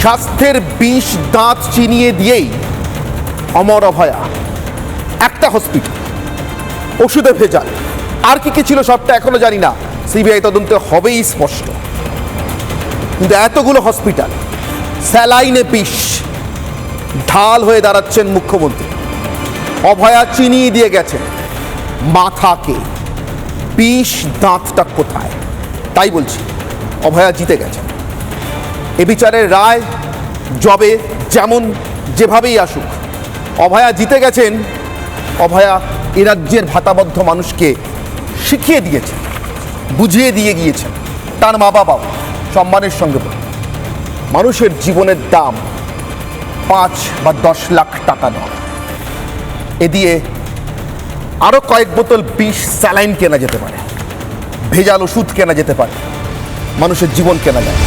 স্বাস্থ্যের বিষ দাঁত চিনিয়ে দিয়েই অমর অভয়া। একটা হসপিটাল, ওষুধে ভেজাল, আর কি কি ছিল সবটা এখনো জানি না, সিবিআই তদন্তে হবেই স্পষ্ট। কিন্তু এতগুলো হসপিটাল, স্যালাইনে বিষ, ঢাল হয়ে দাঁড়াচ্ছেন মুখ্যমন্ত্রী। অভয়া চিনিয়ে দিয়ে গেছেন মাথাকে, বিষ দাঁতটা কোথায়? তাই বলছি, অভয়া জিতে গেছেন। এ বিচারের রায় যবে যেমন যেভাবেই আসুক, অভয়া জিতে গেছেন। অভয়া এ রাজ্যের ভাতাবদ্ধ মানুষকে শিখিয়ে দিয়েছেন, বুঝিয়ে দিয়ে গিয়েছেন। তার মা বাবাও সম্মানের সঙ্গে বলে, মানুষের জীবনের দাম 5 বা 10 লাখ টাকা নয়। এ দিয়ে আরও কয়েক বোতল বিষ স্যালাইন কেনা যেতে পারে, ভেজাল ওষুধ কেনা যেতে পারে, মানুষের জীবন কেনা যায়।